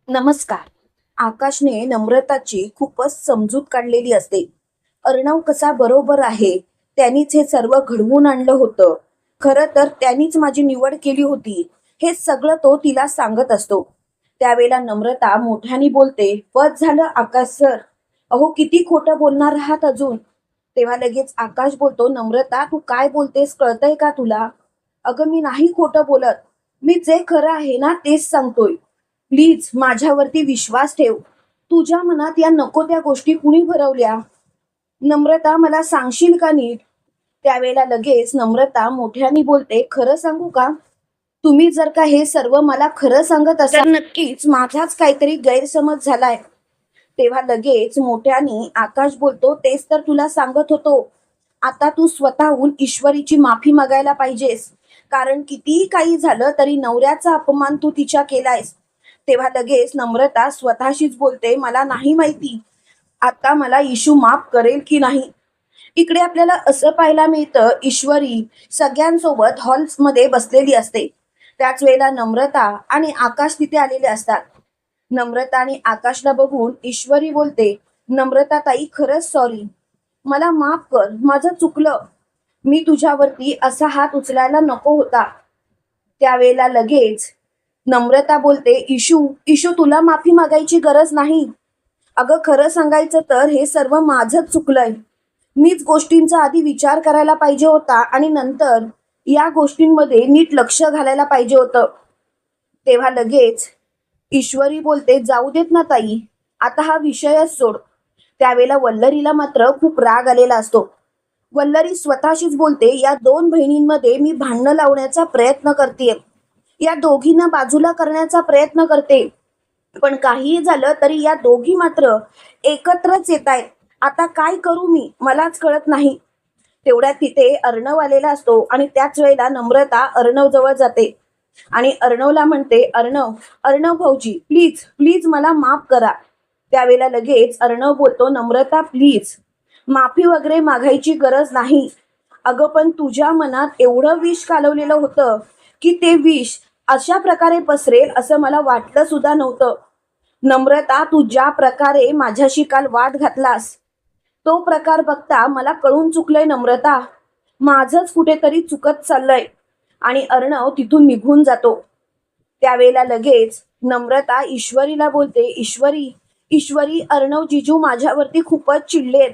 नमस्कार. आकाशने नम्रताची खूपच समजूत काढलेली असते. अर्णव कसा बरोबर आहे, त्यांनीच हे सर्व घडवून आणलं होतं. खरं तर त्यांनीच माझी निवड केली होती, हे सगळं तो तिला सांगत असतो. त्यावेळेला नम्रता मोठ्याने बोलते, "बस झालं आकाश सर. अहो किती खोटं बोलणार आहात अजून." तेव्हा लगेच आकाश बोलतो, "नम्रता तू काय बोलतेस कळतंय का तुला?" "अगं मी नाही खोटं बोलत. मी जे खरं आहे ना तेच सांगतोय. प्लीज माझ्यावरती विश्वास ठेव. तुझ्या मनात या नको त्या गोष्टी कुणी भरवल्या? नम्रता मला सांगशील का नीट?" त्यावेळेला लगेच नम्रता मोठ्याने बोलते, "खरं सांगू का? तुम्ही जर का हे सर्व मला खरं सांगत असाल तर नक्कीच माझाच काहीतरी गैरसमज झालाय." तेव्हा लगेच मोठ्याने आकाश बोलतो, "तेच तर तुला सांगत होतो. आता तू स्वतःहून ईश्वरीची माफी मागायला पाहिजेस. कारण कितीही काही झालं तरी नवऱ्याचा अपमान तू तिच्या केलायस." तेव्हा लगेच नम्रता स्वतःशीच बोलते, "मला नाही माहिती आता मला इशू माफ करेल की नाही." इकडे आपल्याला असं पाहायला मिळतं, ईश्वरी सगळ्यांसोबत हॉल्समध्ये बसलेली असते. त्याच वेळेला नम्रता आणि आकाश तिथे आलेले असतात. नम्रता आणि आकाशला बघून ईश्वरी बोलते, "नम्रता ताई खरंच सॉरी. मला माफ कर, माझं चुकलं. मी तुझ्यावरती असा हात उचलायला नको होता." त्यावेळेला लगेच नम्रता बोलते, "इशू इशू तुला माफी मागायची गरज नाही. अगं खरं सांगायचं तर हे सर्व माझंच चुकलंय. मीच गोष्टींचा आधी विचार करायला पाहिजे होता आणि नंतर या गोष्टींमध्ये नीट लक्ष घालायला पाहिजे होतं." तेव्हा लगेच ईश्वरी बोलते, "जाऊ देत ना ताई, आता हा विषयच सोड." त्यावेळेला वल्लरीला मात्र खूप राग आलेला असतो. वल्लरी स्वतःशीच बोलते, "या दोन बहिणींमध्ये मी भांडणं लावण्याचा प्रयत्न करते, या दोघींना बाजूला करण्याचा प्रयत्न करते, पण काहीही झालं तरी या दोघी मात्र एकत्रच येत आहेत. आता काय करू मी मलाच कळत नाही." तेवढ्यात तिथे अर्णव आलेला असतो आणि त्याच वेळेला नम्रता अर्णव जवळ जाते आणि अर्णवला म्हणते, "अर्णव अर्णव भाऊजी प्लीज प्लीज मला माफ करा." त्यावेळेला लगेच अर्णव बोलतो, "नम्रता प्लीज माफी वगैरे मागायची गरज नाही. अगं पण तुझ्या मनात एवढं विष कालवलेलं होतं की ते विष अशा प्रकारे पसरेल असं मला वाटलं सुद्धा नव्हतं. नम्रता तू ज्या प्रकारे माझ्याशी काल वाद घातलास तो प्रकार बघता मला कळून चुकलंय नम्रता. माझंच कुठेतरी चुकत चाललंय." आणि अर्णव तिथून निघून जातो. त्यावेळेला लगेच नम्रता ईश्वरीला बोलते, "ईश्वरी ईश्वरी अर्णव जिजू माझ्यावरती खूपच चिडलेत."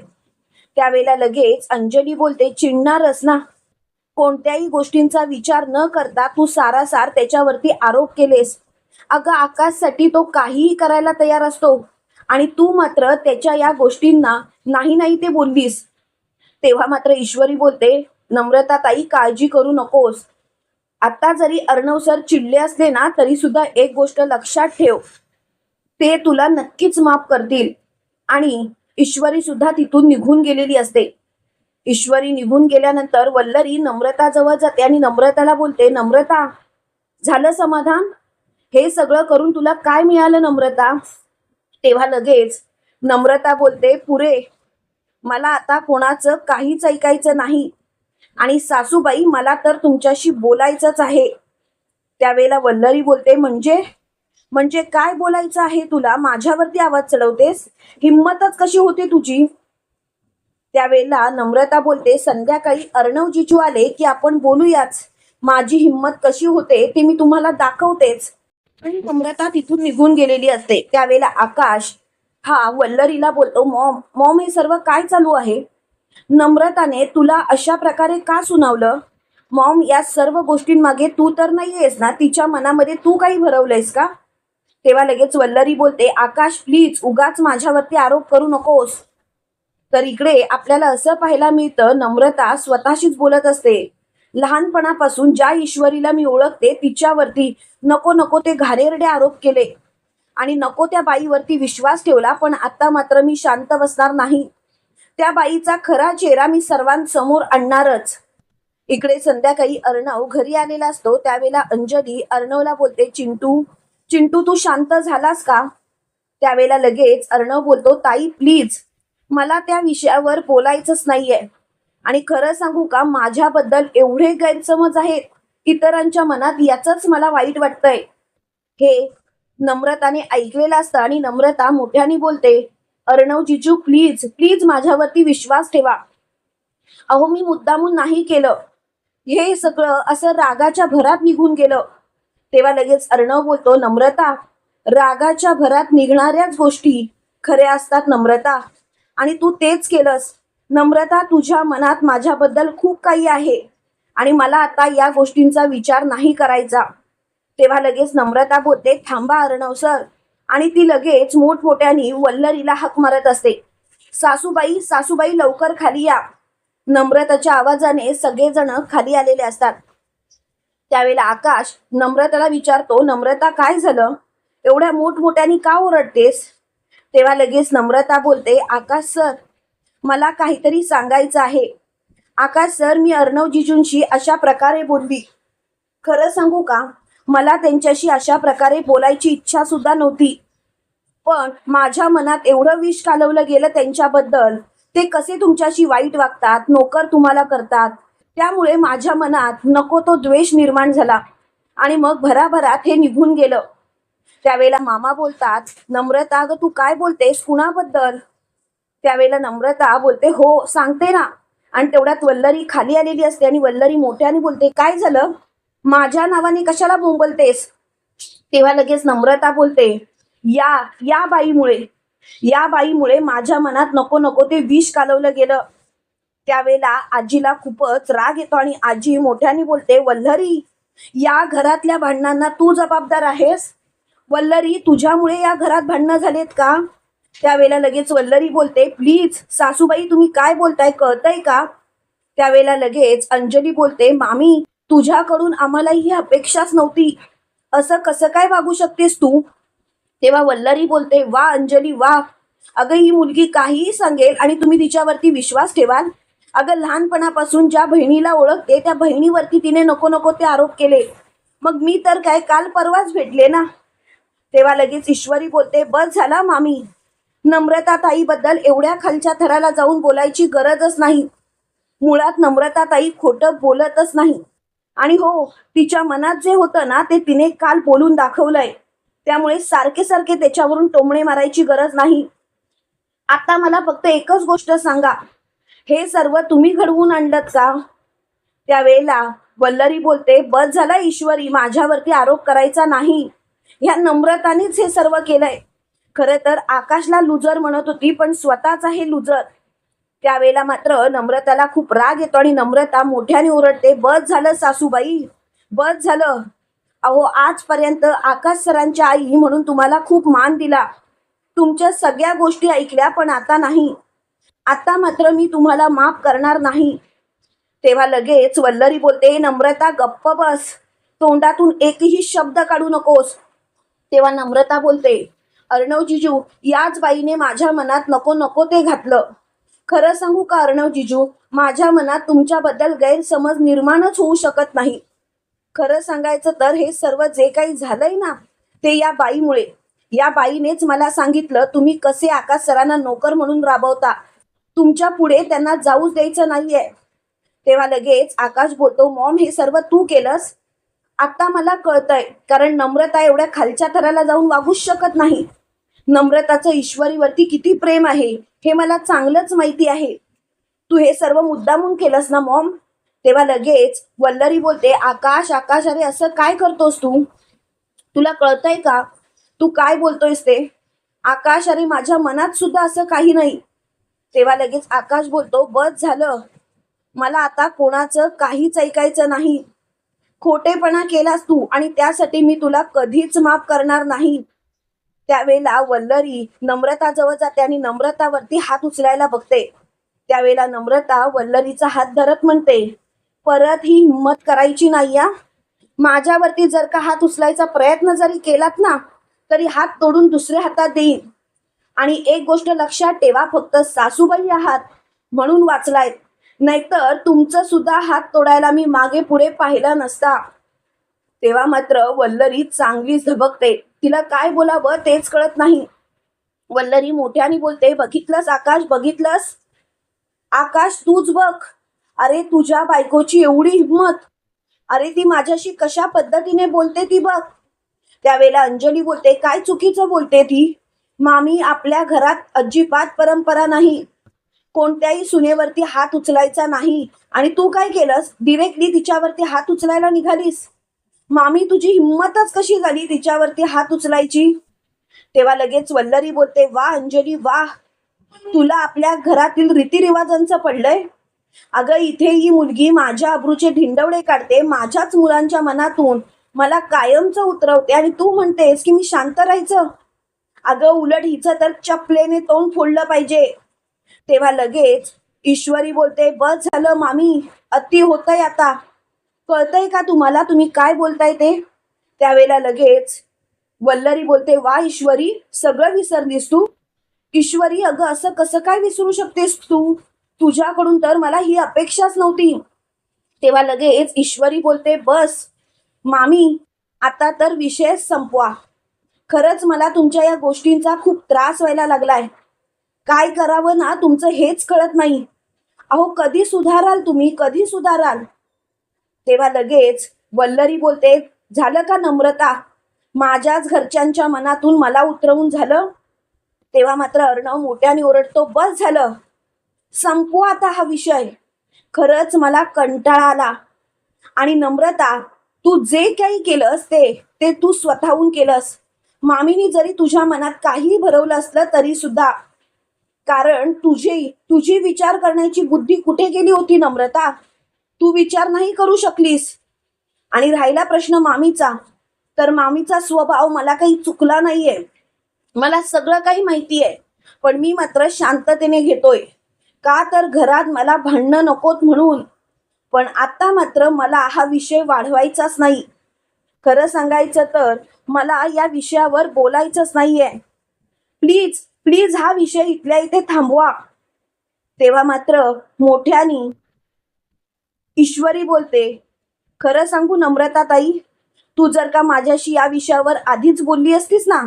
त्यावेळेला लगेच अंजली बोलते, "चिडणारच ना. कोणत्याही गोष्टींचा विचार न करता तू सारासार त्याच्यावरती आरोप केलेस. अगं आकाशसाठी तो काहीही करायला तयार असतो आणि तू मात्र त्याच्या या गोष्टींना नाही नाही ते बोललीस." तेव्हा मात्र ईश्वरी बोलते, "नम्रता ताई काळजी करू नकोस. आता जरी अर्णव सर चिडले असले ना तरी सुद्धा एक गोष्ट लक्षात ठेव, ते तुला नक्कीच माफ करतील." आणि ईश्वरी सुद्धा तिथून निघून गेलेली असते. ईश्वरी निघून गेल्यानंतर वल्लरी नम्रता जवळ जाते आणि नम्रताला बोलते, "नम्रता झालं समाधान? हे सगळं करून तुला काय मिळालं नम्रता?" तेव्हा लगेच नम्रता बोलते, "पुरे मला आता कोणाचं काहीच ऐकायचं नाही आणि सासूबाई मला तर तुमच्याशी बोलायचंच आहे." त्यावेळेला वल्लरी बोलते, "म्हणजे म्हणजे काय बोलायचं आहे तुला? माझ्यावरती आवाज चढवतेस? हिम्मतच कशी होते तुझी?" त्यावेळेला नम्रता बोलते, "संध्याकाळी अर्णव जिजू आले की आपण बोलूयाच. माझी हिंमत कशी होते ते मी तुम्हाला दाखवतेच." आणि नम्रता तिथून निघून गेलेली असते. त्यावेळेला आकाश हा वल्लरीला बोलतो, "मॉम मॉम हे सर्व काय चालू आहे? नम्रताने तुला अशा प्रकारे का सुनावलं? मॉम या सर्व गोष्टींमागे तू तर नाहीयेस ना? तिच्या मनामध्ये तू काही भरवलंयस का?" तेव्हा लगेच वल्लरी बोलते, "आकाश प्लीज उगाच माझ्यावरती आरोप करू नकोस." तर इकडे आपल्याला असं पाहायला मिळतं, नम्रता स्वतःशीच बोलत असते, "लहानपणापासून ज्या ईश्वरीला मी ओळखते तिच्यावरती नको नको ते घाणेरडे आरोप केले आणि नको त्या बाईवरती विश्वास ठेवला, पण आता मात्र मी शांत बसणार नाही. त्या बाईचा खरा चेहरा मी सर्वांसमोर आणणारच." इकडे संध्याकाळी अर्णव घरी आलेला असतो. त्यावेळेला अंजली अर्णवला बोलते, "चिंटू चिंटू तू शांत झालास का?" त्यावेळेला लगेच अर्णव बोलतो, "ताई प्लीज मला त्या विषयावर बोलायचंच नाहीये. आणि खरं सांगू का माझ्याबद्दल एवढे गैरसमज आहेत इतरांच्या मनात, याचंच मला वाईट वाटतंय. हे नम्रताने ऐकलेलं असतं आणि नम्रता मोठ्याने बोलते, अर्णव जिजू प्लीज प्लीज माझ्यावरती विश्वास ठेवा. अहो मी मुद्दामून नाही केलं. हे सगळं असं रागाच्या भरात निघून गेलं. तेव्हा लगेच अर्णव बोलतो, नम्रता रागाच्या भरात निघणाऱ्याच गोष्टी खऱ्या असतात नम्रता, आणि तू तेच केलंस. नम्रता तुझ्या मनात माझ्याबद्दल खूप काही आहे आणि मला आता या गोष्टींचा विचार नाही करायचा. तेव्हा लगेच नम्रता बोलते, थांबा अर्णव सर, आणि ती लगेच मोठमोठ्याने वल्लरीला हाक मारत असते, सासूबाई सासूबाई लवकर खाली या. नम्रताच्या आवाजाने सगळेजण खाली आलेले असतात. त्यावेळेला आकाश नम्रताला विचारतो, नम्रता काय झालं, एवढ्या मोठमोठ्याने का ओरडतेस? तेव्हा लगेच नम्रता बोलते, आकाश सर मला काहीतरी सांगायचं आहे. आकाश सर मी अर्णव जिजूंशी अशा प्रकारे बोलली. खरं सांगू का, मला त्यांच्याशी अशा प्रकारे बोलायची इच्छा सुद्धा नव्हती, पण माझ्या मनात एवढं विष कालवलं गेलं त्यांच्याबद्दल. ते कसे तुमच्याशी वाईट वागतात, नोकर तुम्हाला करतात, त्यामुळे माझ्या मनात नको तो द्वेष निर्माण झाला आणि मग भराभरात हे निघून गेलं. त्यावेळेला मामा बोलतात, नम्रता अगं तू काय बोलतेस, कुणाबद्दल? त्यावेळेला नम्रता बोलते, हो सांगते ना. आणि तेवढ्यात वल्लरी खाली आलेली असते आणि वल्लरी मोठ्याने बोलते, काय झालं, माझ्या नावाने कशाला बोंबलतेस? तेव्हा लगेच नम्रता बोलते, या या बाईमुळे या बाईमुळे माझ्या मनात नको नको ते विष कालवलं गेलं. त्यावेळेला आजीला खूपच राग येतो आणि आजी मोठ्याने बोलते, वल्लरी या घरातल्या भांडणांना तू जबाबदार आहेस. वल्लरी तुझ्यामुळे या घरात भांडणं झालेत का? त्यावेळेला लगेच वल्लरी बोलते, प्लीज सासूबाई तुम्ही काय बोलताय, कळतंय का? त्यावेळेला लगेच अंजली बोलते, मामी तुझ्याकडून आम्हाला ही अपेक्षाच नव्हती, असं कसं काय वागू शकतेस तू? तेव्हा वल्लरी बोलते, वा अंजली वा, अगं ही मुलगी काहीही सांगेल आणि तुम्ही तिच्यावरती विश्वास ठेवाल. अगं लहानपणापासून ज्या बहिणीला ओळखते त्या बहिणीवरती तिने नको नको ते आरोप केले, मग मी तर काय काल परवाच भेटले ना. तेव्हा लगेच ईश्वरी बोलते, बस झाला मामी, नम्रता ताईबद्दल एवढ्या खालच्या थराला जाऊन बोलायची गरजच नाही. मुळात नम्रता ताई खोटं बोलतच नाही, आणि हो तिच्या मनात जे होतं ना ते तिने काल बोलून दाखवलंय, त्यामुळे सारखे सारखे त्याच्यावरून टोमणे मारायची गरज नाही. आता मला फक्त एकच गोष्ट सांगा, हे सर्व तुम्ही घडवून आणलत का? त्यावेळेला वल्लरी बोलते, बस झाला ईश्वरी, माझ्यावरती आरोप करायचा नाही. ह्या नम्रतानेच हे सर्व केलंय. खरं तर आकाशला लुजर म्हणत होती, पण स्वतःच आहे लुजर. त्यावेळेला मात्र नम्रताला खूप राग येतो आणि नम्रता मोठ्याने ओरडते, बस झालं सासूबाई, बस झालं. अहो आजपर्यंत आकाश सरांच्या आई म्हणून तुम्हाला खूप मान दिला, तुमच्या सगळ्या गोष्टी ऐकल्या, पण आता नाही. आता मात्र मी तुम्हाला माफ करणार नाही. तेव्हा लगेच वल्लरी बोलते, नम्रता गप्प बस, तोंडातून एकही शब्द काढू नकोस. तेव्हा नम्रता बोलते, अर्णव जिजू याच बाईने माझ्या मनात नको नको ते घातलं. खरं सांगू का अर्णव जिजू, माझ्या मनात तुमच्याबद्दल गैरसमज निर्माणच होऊ शकत नाही. खरं सांगायचं तर हे सर्व जे काही झालंय ना ते या बाईमुळे. या बाईनेच मला सांगितलं तुम्ही कसे आकाश सरांना नोकर म्हणून राबवता, तुमच्या पुढे त्यांना जाऊच द्यायचं नाहीये. तेव्हा लगेच आकाश बोलतो, मॉम हे सर्व तू केलंस? आता मला कळतंय, कारण नम्रता एवढ्या खालच्या थराला जाऊन वागूच शकत नाही. नम्रताचं ईश्वरीवरती किती प्रेम आहे हे मला चांगलंच माहिती आहे. तू हे सर्व मुद्दामून केलंस ना मॉम? तेव्हा लगेच वल्लरी बोलते, आकाश आकाश अरे असं काय करतोस तू, तुला कळतंय का तू काय बोलतोयस ते? आकाश अरे माझ्या मनात सुद्धा असं काही नाही. तेव्हा लगेच आकाश बोलतो, बस झालं, मला आता कोणाचं काहीच ऐकायचं नाही. खोटेपणा केलास तू आणि त्यासाठी मी तुला कधीच माफ करणार नाही. त्यावेळेला वल्लरी नम्रताजवळ जाते आणि नम्रतावरती हात उचलायला बघते. त्यावेळेला नम्रता वल्लरीचा हात धरत म्हणते, परत ही हिंमत करायची नाही या. माझ्यावरती जर का हात उचलायचा प्रयत्न जरी केलात ना तरी हात तोडून दुसऱ्या हातात देईन. आणि एक गोष्ट लक्षात ठेवा, फक्त सासूबाई आहात म्हणून वाचलायत, नाहीतर तुमचं सुद्धा हात तोडायला मी मागे पुढे पाहिलं नसता. तेव्हा मात्र वल्लरी चांगलीच धबकते, तिला काय बोलावं तेच कळत नाही. वल्लरी मोठ्याने बोलते, बघितलंस आकाश, बघितलंस आकाश, तूच बघ, अरे तुझ्या बायकोची एवढी हिंमत, अरे ती माझ्याशी कशा पद्धतीने बोलते ती बघ. त्यावेळेला अंजली बोलते, काय चुकीचं बोलते ती? मामी, आपल्या घरात अजिबात परंपरा नाही, कोणत्याही सुनेवरती हात उचलायचा नाही. आणि तू काय केलंस? डिरेक्टली तिच्यावरती हात उचलायला निघालीस. मामी, तुझी हिंमतच कशी झाली तिच्यावरती हात उचलायची? तेव्हा लगेच वल्लरी बोलते, वा अंजली वा, तुला आपल्या घरातील रीतिरिवाजांचं पडलंय. अगं, इथे ही मुलगी माझ्या अब्रूचे ढिंडवडे काढते, माझ्याच मुलांच्या मनातून मला कायमचं उतरवते, आणि तू म्हणतेस की मी शांत राहायचं? अगं, उलट हिचं तर चपलेने तोंड फोडलं पाहिजे. तेव्हा लगेच ईश्वरी बोलते, बस झालं मामी, अति होतंय आता. कळतंय का तुम्हाला तुम्ही काय बोलताय ते? त्यावेळेला लगेच वल्लरी बोलते, वा ईश्वरी, सगळं विसरलीस तू? ईश्वरी, अगं असं कसं काय विसरू शकतेस तू? तुझ्याकडून तर मला ही अपेक्षाच नव्हती. तेव्हा लगेच ईश्वरी बोलते, बस मामी, आता तर विषय संपवा. खरंच मला तुमच्या या गोष्टींचा खूप त्रास व्हायला लागलाय. काय करावं ना तुमचं हेच कळत नाही. अहो, कधी सुधाराल तुम्ही, कधी सुधाराल? तेव्हा लगेच वल्लरी बोलते, झालं का नम्रता? माझ्याच घरच्यांच्या मनातून मला उतरवून झालं? तेव्हा मात्र अर्णव मोठ्याने ओरडतो, बस झालं, संपवा आता हा विषय. खरंच मला कंटाळा आला. आणि नम्रता, तू जे काही केलंस ते तू स्वतःहून केलंस. मामीनी जरी तुझ्या मनात काही भरवलं असलं तरी सुद्धा, कारण तुझी विचार करण्याची बुद्धी कुठे गेली होती नम्रता? तू विचार नाही करू शकलीस. आणि राहिला प्रश्न मामीचा, तर मामीचा स्वभाव मला काही चुकला नाहीये, मला सगळं काही माहिती आहे. पण मी मात्र शांततेने घेतोय. का तर घरात मला भांडणं नकोत म्हणून. पण आता मात्र मला हा विषय वाढवायचाच नाही. खरं सांगायचं तर मला या विषयावर बोलायचंच नाहीये. प्लीज प्लीज हा विषय इथल्या इथे थांबवा. तेव्हा मात्र मोठ्यानी ईश्वरी बोलते, खरं सांगू नम्रता ताई, तू जर का माझ्याशी या विषयावर आधीच बोलली असतीस ना,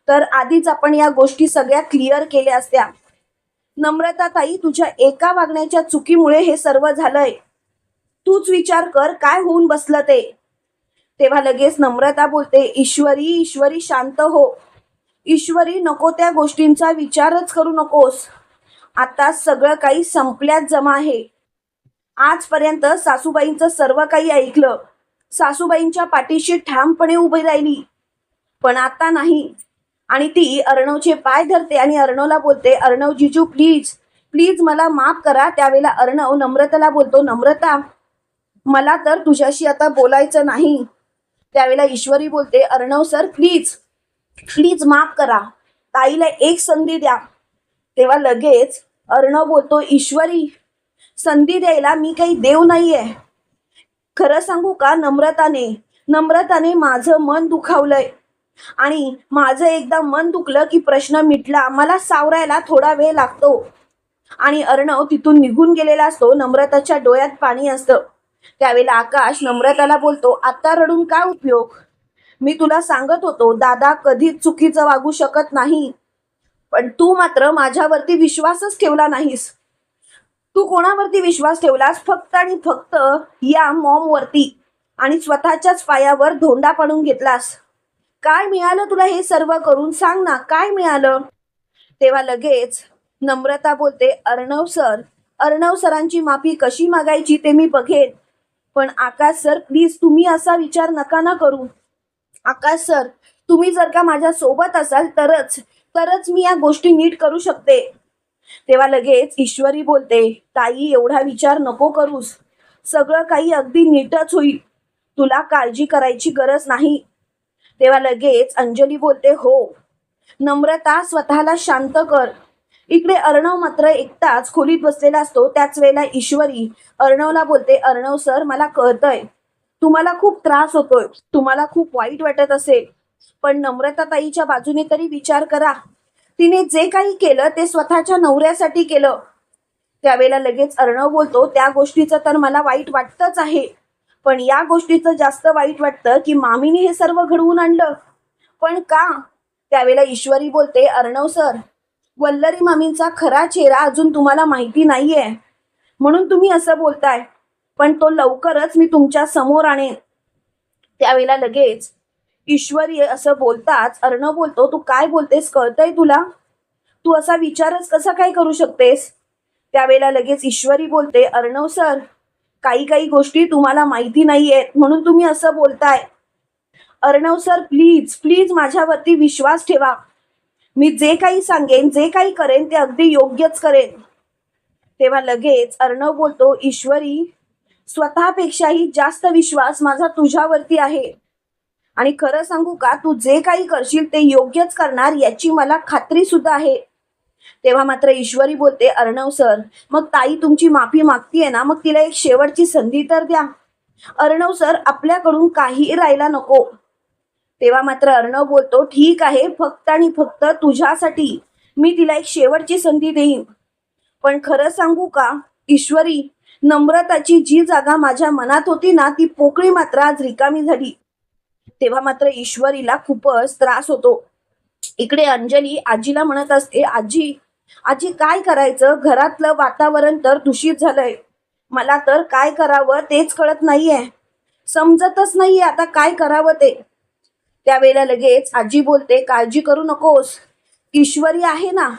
तर आधीच आपण या गोष्टी सगळ्या क्लिअर केल्या असत्या. नम्रता ताई, तुझ्या एका वागण्याच्या चुकीमुळे हे सर्व झालंय. तूच विचार कर काय होऊन बसलं ते. तेव्हा लगेच नम्रता बोलते, ईश्वरी ईश्वरी शांत हो. ईश्वरी, नको त्या गोष्टींचा विचारच करू नकोस. आता सगळं काही संपल्यात जमा आहे. आजपर्यंत सासूबाईंचं सर्व काही ऐकलं, सासूबाईंच्या पाठीशी ठामपणे उभी राहिली. पण आता नाही. आणि ती अर्णवचे पाय धरते आणि अर्णवला बोलते, अर्णव जिजू प्लीज प्लीज मला माफ करा. त्यावेळेला अर्णव नम्रताला बोलतो, नम्रता, मला तर तुझ्याशी आता बोलायचं नाही. त्यावेळेला ईश्वरी बोलते, अर्णव सर प्लीज प्लीज माफ करा, ताईला एक संधी द्या. तेव्हा लगेच अर्णव बोलतो, ईश्वरी, संधी द्यायला मी काही देव नाहीये. खरं सांगू का, नम्रताने माझं मन दुखावलंय. आणि माझं एकदा मन दुखलं की प्रश्न मिटला, मला सावरायला थोडा वेळ लागतो. आणि अर्णव तिथून निघून गेलेला असतो. नम्रताच्या डोळ्यात पाणी असतं. त्यावेळेला आकाश नम्रताला बोलतो, आता रडून काय उपयोग? मी तुला सांगत होतो दादा कधीच चुकीचं वागू शकत नाही. पण तू मात्र माझ्यावरती विश्वासच ठेवला नाहीस. तू कोणावरती विश्वास ठेवलास? फक्त आणि फक्त या मॉमवरती. आणि स्वतःच्याच पायावर धोंडा पाडून घेतलास. काय मिळालं तुला हे सर्व करून? सांग ना, काय मिळालं? तेव्हा लगेच नम्रता बोलते, अर्णव सरांची माफी कशी मागायची ते मी बघेन. पण आकाश सर प्लीज तुम्ही असा विचार नका ना करू. आकाश सर, तुम्ही जर का माझ्या सोबत असाल तरच मी या गोष्टी नीट करू शकते. तेव्हा लगेच ईश्वरी बोलते, ताई एवढा विचार नको करूस, सगळं काही अगदी नीटच होईल, तुला काळजी करायची गरज नाही. तेव्हा लगेच अंजली बोलते, हो नम्रता, स्वतःला शांत कर. इकडे अर्णव मात्र एकटाच खोलीत बसलेला असतो. त्याच वेळेला ईश्वरी अर्णवला बोलते, अर्णव सर, मला कळतंय तुम्हाला खूप त्रास होतोय, तुम्हाला खूप वाईट वाटत असेल, पण नम्रता ताईच्या बाजूने तरी विचार करा. तिने जे काही केलं ते स्वतःच्या नवऱ्यासाठी केलं. त्यावेळेला लगेच अर्णव बोलतो, त्या गोष्टीचं तर मला वाईट वाटतंच आहे, पण या गोष्टीचं जास्त वाईट वाटतं की मामीने हे सर्व घडवून आणलं. पण का? त्यावेळेला ईश्वरी बोलते, अर्णव सर, वल्लरी मामींचा खरा चेहरा अजून तुम्हाला माहिती नाहीये म्हणून तुम्ही असं बोलताय, पण तो लवकरच मी तुमच्या समोर आणेन. त्यावेळेला लगेच ईश्वरी असं बोलताच अर्णव बोलतो, तू काय बोलतेस, कळतंय तुला? तू असा विचारच कसा काय करू शकतेस? त्यावेळेला लगेच ईश्वरी बोलते, अर्णव सर, काही काही गोष्टी तुम्हाला माहिती नाहीयेत म्हणून तुम्ही असं बोलताय. अर्णव सर, प्लीज प्लीज माझ्यावरती विश्वास ठेवा. मी जे काही सांगेन, जे काही करेन ते अगदी योग्यच करेन. तेव्हा लगेच अर्णव बोलतो, ईश्वरी, स्वतःपेक्षाही जास्त विश्वास माझा तुझ्यावरती आहे. आणि खरं सांगू का, तू जे काही करशील ते योग्यच करणार याची मला खात्री सुद्धा आहे. तेव्हा मात्र ईश्वरी बोलते, अर्णव सर, मग ताई तुमची माफी मागतीये ना, मग तिला एक शेवटची संधी तर द्या. अर्णव सर, आपल्याकडून काही राहायला नको. तेव्हा मात्र अर्णव बोलतो, ठीक आहे, फक्त आणि फक्त तुझ्यासाठी मी तिला एक शेवटची संधी देईन. पण खरं सांगू का ईश्वरी, नम्रताची जी जागा माझ्या मनात होती ना, ती पोकळी मात्र आज रिकामी झाली. तेव्हा मात्र ईश्वरीला खूपच त्रास होतो. इकडे अंजली आजीला म्हणत असते, आजी आजी काय करायचं, घरातलं वातावरण तर दूषित झालंय. मला तर काय करावं तेच कळत नाहीये, समजतच नाहीये आता काय करावं ते. त्यावेळेला लगेच आजी बोलते, काळजी करू नकोस, ईश्वरी आहे ना,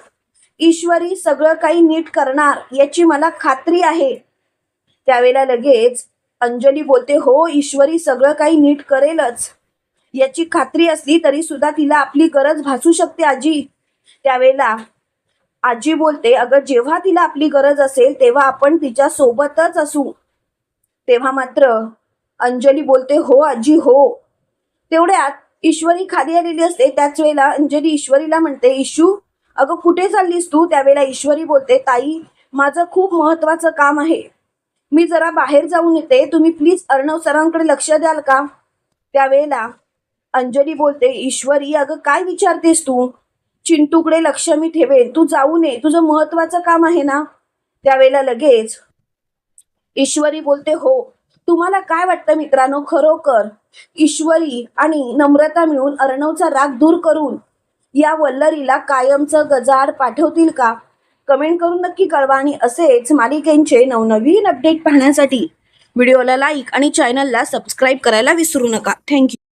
ईश्वरी सगळं काही नीट करणार याची मला खात्री आहे. त्यावेळेला लगेच अंजली बोलते, हो ईश्वरी सगळं काही नीट करेलच याची खात्री असली तरी सुद्धा तिला आपली गरज भासू शकते आजी. त्यावेळेला आजी बोलते, अगं जेव्हा तिला आपली गरज असेल तेव्हा आपण तिच्या सोबतच असू. तेव्हा मात्र अंजली बोलते, हो आजी हो. तेवढ्यात ईश्वरी खाली आलेली असते. त्याच वेळेला अंजली ईश्वरीला म्हणते, ईशू अगं कुठे चाललीस तू? त्यावेळेला ईश्वरी बोलते, ताई माझं खूप महत्वाचं काम आहे, मी जरा बाहेर जाऊन येते, तुम्ही प्लीज अर्णव सरांकडे लक्ष द्याल का? त्यावेळेला अंजली बोलते, ईश्वरी अगं काय विचारतेस तू, चिंटूकडे लक्ष मी ठेवेन, तू जाऊन ये, तुझं महत्वाचं काम आहे ना. त्यावेळेला लगेच ईश्वरी बोलते, हो. तुम्हाला काय वाटतं मित्रांनो, खरोखर ईश्वरी आणि नम्रता मिळून अर्णवचा राग दूर करून या वल्लरीला कायमचं गजाआड पाठवतील का? कमेंट करून नक्की कळवा. आणि असेच मालिकेंचे नवनवीन अपडेट पाहण्यासाठी व्हिडिओला लाईक आणि चॅनलला सबस्क्राईब करायला विसरू नका. थँक्यू.